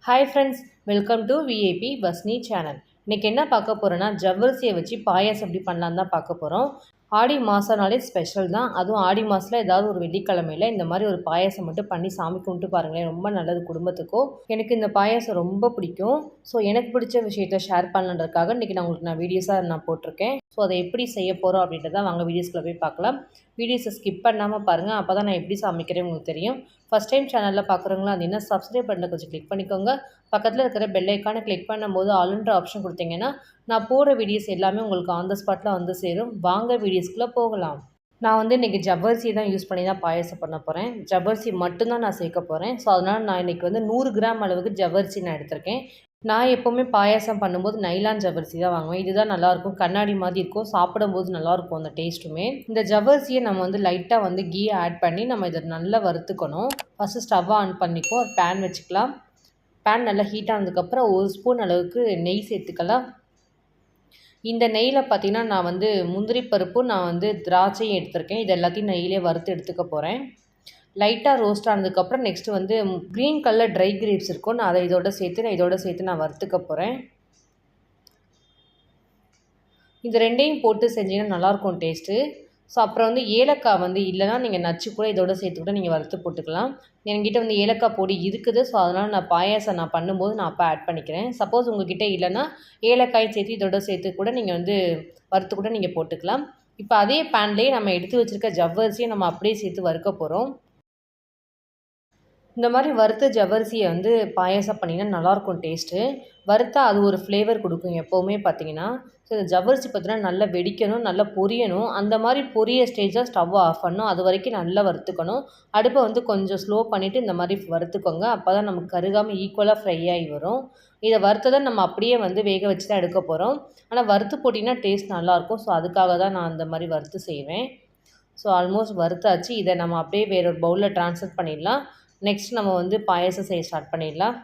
Hi friends, welcome to VAP பஸ்னி channel. இன்றைக்கி என்ன பார்க்க போகிறோன்னா, ஜவ்வரிசியை வச்சு பாயாசம் எப்படி பண்ணலான்னு தான் பார்க்க போகிறோம். ஆடி மாதம்னாலே ஸ்பெஷல் தான். அதுவும் ஆடி மாதத்தில் ஏதாவது ஒரு வெள்ளிக்கிழமையில் இந்த மாதிரி ஒரு பாயாசம் மட்டும் பண்ணி சாமி கும்பிட்டு பாருங்களேன், ரொம்ப நல்லது குடும்பத்துக்கும். எனக்கு இந்த பாயாசம் ரொம்ப பிடிக்கும். ஸோ எனக்கு பிடிச்ச விஷயத்த ஷேர் பண்ணன்றதுக்காக இன்றைக்கி நான் வீடியோஸாக போட்டிருக்கேன். ஸோ அதை எப்படி செய்ய போகிறோம் அப்படின்றத வாங்க வீடியோஸ்குள்ளே போய் பார்க்கலாம். வீடியோஸை ஸ்கிப் பண்ணாமல் பாருங்கள், அப்போ தான் நான் எப்படி சமைக்கிறேன் உங்களுக்கு தெரியும். ஃபஸ்ட் டைம் சேனலில் பார்க்குறவங்களா அது என்ன சப்ஸ்கிரைப் பண்ண கொஞ்சம் கிளிக் பண்ணிக்கோங்க. பக்கத்தில் இருக்கிற பெல் ஐக்கானை கிளிக் பண்ணும்போது ஆல்ன்ற ஆப்ஷன் கொடுத்தீங்கன்னா நான் போடுற வீடியோஸ் எல்லாமே உங்களுக்கு ஆன் த ஸ்பாட்டில் வந்து சேரும். வாங்க வீடியோஸ்குள்ளே போகலாம். நான் இன்றைக்கி ஜவ்வரிசி தான் யூஸ் பண்ணி தான் பாயாசம் பண்ண போகிறேன். ஜவ்வரிசி மட்டும்தான் நான் சேர்க்க போகிறேன். ஸோ அதனால் நான் இன்றைக்கி 100 கிராம் அளவுக்கு ஜவ்வரிசி நான் எடுத்திருக்கேன். நான் எப்போவுமே பாயாசம் பண்ணும்போது நைலான் ஜவ்வரிசி தான் வாங்குவேன். இதுதான் நல்லாயிருக்கும், கண்ணாடி மாதிரி இருக்கும், சாப்பிடும்போது நல்லாயிருக்கும் அந்த டேஸ்ட்டுமே. இந்த ஜவ்வரிசியை நம்ம லைட்டாக கீ ஆட் பண்ணி நம்ம இதை நல்லா வறுத்துக்கணும். ஃபஸ்ட்டு ஸ்டவ்வை ஆன் பண்ணிக்கோ, ஒரு பேன் வச்சுக்கலாம். பேன் நல்லா ஹீட் ஆனதுக்கப்புறம் 1 ஸ்பூன் அளவுக்கு நெய் சேர்த்துக்கலாம். இந்த நெய்யில் பார்த்திங்கன்னா நான் முந்திரி பருப்பும் நான் திராட்சையும் எடுத்திருக்கேன். இது எல்லாத்தையும் நெய்யிலே வறுத்து எடுத்துக்க போகிறேன். லைட்டாக ரோஸ்ட் ஆனதுக்கப்புறம் next green colour try grapes இருக்கும், நான் அதை இதோட சேர்த்து நான் வறுத்துக்க போகிறேன். இந்த ரெண்டையும் போட்டு செஞ்சிங்கன்னா நல்லாயிருக்கும் டேஸ்ட்டு. ஸோ அப்புறம் ஏலக்காய் இல்லைனா நீங்கள் நச்சு கூட இதோட சேர்த்து கூட நீங்கள் வறுத்து போட்டுக்கலாம். என்கிட்ட ஏலக்காய் பொடி இருக்குது. ஸோ அதனால் நான் பாயாசம் பண்ணும்போது நான் அப்போ ஆட் பண்ணிக்கிறேன். சப்போஸ் உங்கள்கிட்ட இல்லைனா ஏலக்காய் சேர்த்து இதோட சேர்த்து கூட நீங்கள் வறுத்து கூட நீங்கள் போட்டுக்கலாம். இப்போ அதே பேன்லேயே நம்ம எடுத்து வச்சுருக்க ஜவ்வரிசியை நம்ம அப்படியே சேர்த்து வறுக்க போகிறோம். இந்த மாதிரி வறுத்த ஜவ்வரிசியை பாயாசம் பண்ணிங்கன்னா நல்லாயிருக்கும் டேஸ்ட்டு. வறுத்தா அது ஒரு ஃப்ளேவர் கொடுக்கும் எப்போவுமே பார்த்தீங்கன்னா. ஸோ இந்த ஜவ்வரிசி பார்த்தீங்கன்னா நல்லா வெடிக்கணும், நல்லா பொரியணும். அந்த மாதிரி பொரிய ஸ்டேஜாக ஸ்டவ்வை ஆஃப் பண்ணணும். அது வரைக்கும் நல்லா வறுத்துக்கணும். அடுப்பை கொஞ்சம் ஸ்லோ பண்ணிவிட்டு இந்த மாதிரி வறுத்துக்கோங்க. அப்போ தான் நமக்கு கருகாமல் ஈக்குவலாக ஃப்ரை ஆகி வரும். இதை வறுத்ததை நம்ம அப்படியே வேக வச்சு தான் எடுக்க போகிறோம். ஆனால் வறுத்து போட்டிங்கன்னா டேஸ்ட் நல்லாயிருக்கும். ஸோ அதுக்காக தான் நான் அந்த மாதிரி வறுத்து செய்வேன். ஸோ ஆல்மோஸ்ட் வறுத்தாச்சு. இதை நம்ம அப்படியே வேற ஒரு பவுலில் ட்ரான்ஸ்ஃபர் பண்ணிடலாம். நெக்ஸ்ட் நம்ம பாயாசம் செய்ய ஸ்டார்ட் பண்ணிடலாம்.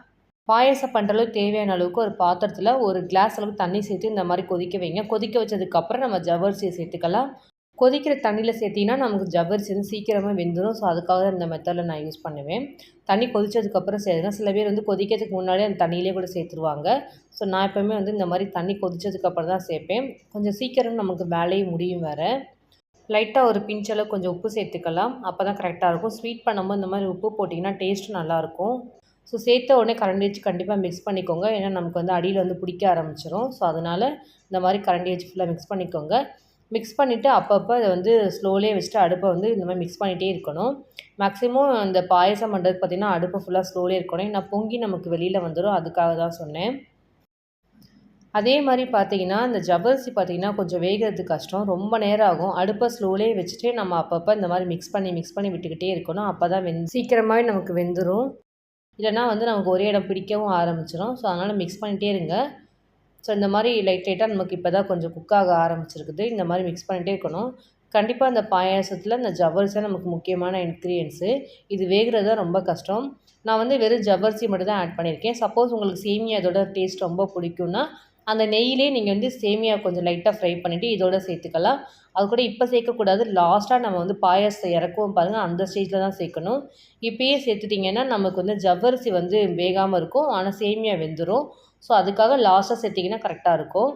பாயாசம் பண்ணுறளவுக்கு தேவையான அளவுக்கு ஒரு பாத்திரத்தில் ஒரு கிளாஸ் அளவுக்கு தண்ணி சேர்த்து இந்த மாதிரி கொதிக்க வைங்க. கொதிக்க வச்சதுக்கப்புறம் நம்ம ஜவ்வரிசியை சேர்த்துக்கலாம். கொதிக்கிற தண்ணியில் சேர்த்திங்கன்னா நமக்கு ஜவ்வரிசி சீக்கிரமாக வெந்துடும். ஸோ அதுக்காக தான் இந்த மெத்தடில் நான் யூஸ் பண்ணுவேன். தண்ணி கொதித்ததுக்கப்புறம் சேருங்க. சில பேர் கொதிக்கிறதுக்கு முன்னாடியே அந்த தண்ணியிலே கூட சேர்த்துருவாங்க. ஸோ நான் எப்போவுமே இந்த மாதிரி தண்ணி கொதித்ததுக்கப்புறம் தான் சேர்ப்பேன். கொஞ்சம் சீக்கிரம் நமக்கு வேலையை முடியும் வேறு. லைட்டாக ஒரு பிஞ்சளவு கொஞ்சம் உப்பு சேர்த்துக்கலாம். அப்போ தான் கரெக்டாக இருக்கும். ஸ்வீட் பண்ணும்போது இந்த மாதிரி உப்பு போட்டிங்கன்னா டேஸ்ட்டு நல்லாயிருக்கும். ஸோ சேர்த்த உடனே கரண்டி வச்சு கண்டிப்பாக மிக்ஸ் பண்ணிக்கோங்க. ஏன்னா நமக்கு அடியில் பிடிக்க ஆரம்பிச்சிடும். ஸோ அதனால் இந்த மாதிரி கரண்டி வச்சு ஃபுல்லாக மிக்ஸ் பண்ணிக்கோங்க. மிக்ஸ் பண்ணிவிட்டு அப்பப்போ அதை ஸ்லோலியே வச்சுட்டு அடுப்பை இந்த மாதிரி மிக்ஸ் பண்ணிகிட்டே இருக்கணும். மேக்ஸிமம் இந்த பாயசம் பண்ணுறது பார்த்திங்கன்னா அடுப்பை ஃபுல்லாக ஸ்லோலியே இருக்கணும். ஏன்னா பொங்கி நமக்கு வெளியில் வந்துடும், அதுக்காக தான் சொன்னேன். அதே மாதிரி பார்த்திங்கன்னா இந்த ஜவ்வரிசி பார்த்திங்கன்னா கொஞ்சம் வேகிறதுக்கு கஷ்டம், ரொம்ப நேரம் ஆகும். அடுப்பை ஸ்லோலே வச்சுட்டு நம்ம அப்பப்போ இந்த மாதிரி மிக்ஸ் பண்ணி விட்டுக்கிட்டே இருக்கணும். அப்போ தான் சீக்கிரமாகவே நமக்கு வெந்துடும். இல்லைனா நமக்கு ஒரே இடம் பிடிக்கவும் ஆரம்பிச்சிடும். ஸோ அதனால் மிக்ஸ் பண்ணிகிட்டே இருங்க. ஸோ இந்த மாதிரி லைட்டாக நமக்கு இப்போ தான் கொஞ்சம் குக்காக ஆரம்பிச்சிருக்குது. இந்த மாதிரி மிக்ஸ் பண்ணிகிட்டே இருக்கணும். கண்டிப்பாக இந்த பாயாசத்தில் இந்த ஜவ்வரிசி தான் நமக்கு முக்கியமான இன்க்ரீடியன்ஸு. இது வேகிறது தான் ரொம்ப கஷ்டம். நான் வெறும் ஜவ்வரிசி மட்டும் தான் ஆட் பண்ணியிருக்கேன். சப்போஸ் உங்களுக்கு சேமியா இதோட டேஸ்ட் ரொம்ப பிடிக்கும்னா அந்த நெய்யிலே நீங்கள் சேமியா கொஞ்சம் லைட்டாக ஃப்ரை பண்ணிவிட்டு இதோட சேர்த்துக்கலாம். அது கூட இப்போ சேர்க்கக்கூடாது. லாஸ்ட்டாக நம்ம பாயாசத்தை இறக்குவோம் பாருங்கள், அந்த ஸ்டேஜில் தான் சேர்க்கணும். இப்போயே சேர்த்துட்டிங்கன்னா நமக்கு ஜவ்வரிசி வேகாமல் இருக்கும், ஆனால் சேமியா வெந்துடும். ஸோ அதுக்காக லாஸ்ட்டாக சேர்த்திங்கன்னா கரெக்டாக இருக்கும்.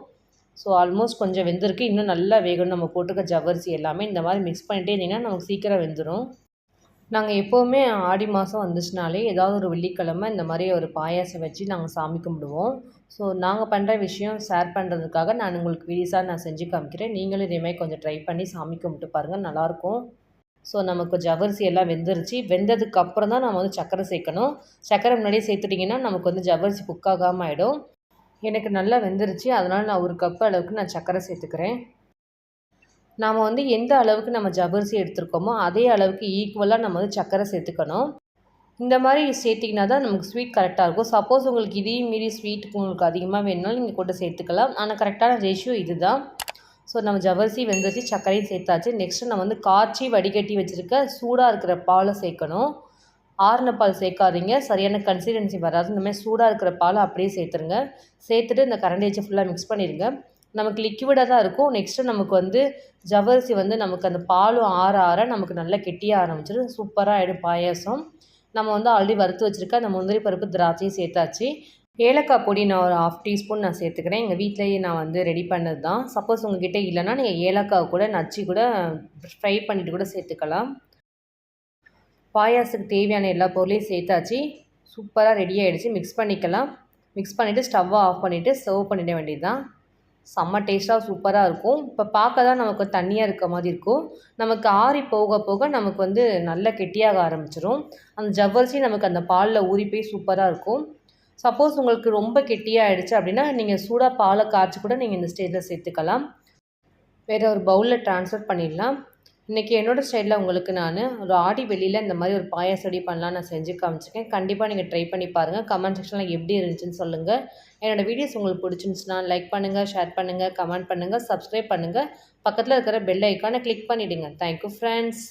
ஸோ ஆல்மோஸ்ட் கொஞ்சம் வெந்திருக்கு, இன்னும் நல்லா வேகணும். நம்ம போட்டிருக்க ஜவ்வரிசி எல்லாமே இந்த மாதிரி மிக்ஸ் பண்ணிட்டே இருந்தீங்கன்னா நமக்கு சீக்கிரம் வெந்துடும். நாங்கள் எப்போவுமே ஆடி மாதம் வந்துச்சுனாலே ஏதாவது ஒரு வெள்ளிக்கிழமை இந்த மாதிரி ஒரு பாயாசம் வச்சு நாங்கள் சாமி கும்பிடுவோம். ஸோ நாங்கள் பண்ணுற விஷயம் ஷேர் பண்ணுறதுக்காக நான் உங்களுக்கு வீடியோஸாக செஞ்சு காமிக்கிறேன். நீங்களும் இதேமாதிரி கொஞ்சம் ட்ரை பண்ணி சாமி கும்பிட்டு பாருங்கள், நல்லாயிருக்கும். ஸோ நமக்கு ஜவ்வரிசி எல்லாம் வெந்துருச்சு. வெந்ததுக்கப்புறம் தான் நம்ம சர்க்கரை சேர்க்கணும். சர்க்கரை முன்னாடியே சேர்த்துட்டிங்கன்னா நமக்கு ஜவ்வரிசி குக் ஆகாமல் ஆகிடும். எனக்கு நல்லா வெந்துருச்சு, அதனால் நான் 1 கப் அளவுக்கு நான் சர்க்கரை சேர்த்துக்கிறேன். நாம் எந்த அளவுக்கு நம்ம ஜவ்வரிசி எடுத்துருக்கோமோ அதே அளவுக்கு ஈக்குவலாக நம்ம சர்க்கரை சேர்த்துக்கணும். இந்த மாதிரி சேர்த்திங்கன்னா தான் நமக்கு ஸ்வீட் கரெக்டாக இருக்கும். சப்போஸ் உங்களுக்கு இதையும் மீறி ஸ்வீட் உங்களுக்கு அதிகமாக வேணுனாலும் நீங்கள் கூட சேர்த்துக்கலாம். ஆனால் கரெக்டான ரேஷியோ இது தான். ஸோ நம்ம ஜவ்வரிசி வெந்துச்சு, சர்க்கரையும் சேர்த்தாச்சு. நெக்ஸ்ட்டு நம்ம காய்ச்சி வடிகட்டி வச்சுருக்க சூடாக இருக்கிற பாலை சேர்க்கணும். ஆறின பால் சேர்க்காதீங்க, சரியான கன்சிஸ்டன்சி வராது. இந்த மாதிரி சூடாக இருக்கிற பாலை அப்படியே சேர்த்துருங்க. சேர்த்துட்டு இந்த கரண்டி வச்சு ஃபுல்லாக மிக்ஸ் பண்ணிடுங்க. நமக்கு லிக்விடாக தான் இருக்கும். நெக்ஸ்ட்டு நமக்கு ஜவ்வரிசி நமக்கு அந்த பாலும் ஆற நமக்கு நல்லா கெட்டியாக ஆரம்பிச்சிடும். சூப்பராக ஆகிடும் பாயாசம். நம்ம வந்து ஆல்ரெடி வறுத்து வச்சுருக்க அந்த முந்திரி பருப்பு திராட்சையும் சேர்த்தாச்சு. ஏலக்காய் பொடி நான் ஒரு 1/2 டீஸ்பூன் நான் சேர்த்துக்கிறேன். எங்கள் வீட்லேயே நான் வந்து ரெடி பண்ணது தான். சப்போஸ் உங்ககிட்ட இல்லைன்னா நீங்கள் ஏலக்காய் கூட நச்சு கூட ஃப்ரை பண்ணிவிட்டு கூட சேர்த்துக்கலாம். பாயாசத்துக்கு தேவையான எல்லா பொருளையும் சேர்த்தாச்சு. சூப்பராக ரெடி ஆகிடுச்சு. மிக்ஸ் பண்ணிக்கலாம். மிக்ஸ் பண்ணிவிட்டு ஸ்டவ்வை ஆஃப் பண்ணிவிட்டு சர்வ் பண்ணிட வேண்டியது தான். செம்ம டேஸ்ட்டாக சூப்பராக இருக்கும். இப்போ பார்க்க தான் நமக்கு தண்ணியாக இருக்க மாதிரி இருக்கும். நமக்கு ஆறி போக போக நமக்கு வந்து நல்லா கெட்டியாக ஆரம்பிச்சிடும். அந்த ஜவ்வரிசி நமக்கு அந்த பாலில் ஊறி போய் சூப்பராக இருக்கும். சப்போஸ் உங்களுக்கு ரொம்ப கெட்டியாகிடுச்சு அப்படின்னா நீங்கள் சூடாக பாலை காய்ச்சி கூட நீங்கள் இந்த ஸ்டேஜில் சேர்த்துக்கலாம். வேறு ஒரு பவுலில் ட்ரான்ஸ்ஃபர் பண்ணிடலாம். இன்றைக்கி என்னோடய ஸ்டைலில் உங்களுக்கு நான் ஒரு ஆடி வெள்ளியில் இந்த மாதிரி ஒரு பாயாசம் ரெடி பண்ணலாம் நான் செஞ்சு காமிச்சிருக்கேன். கண்டிப்பாக நீங்கள் ட்ரை பண்ணி பாருங்கள். கமெண்ட் செக்ஷனில் எப்படி இருந்துச்சுன்னு சொல்லுங்கள். என்னோடய வீடியோஸ் உங்களுக்கு பிடிச்சிருந்துச்சுன்னா லைக் பண்ணுங்கள், ஷேர் பண்ணுங்கள், கமெண்ட் பண்ணுங்கள், சப்ஸ்கிரைப் பண்ணுங்கள். பக்கத்தில் இருக்கிற பெல் ஐக்கானை கிளிக் பண்ணிவிடுங்க. Thank you friends.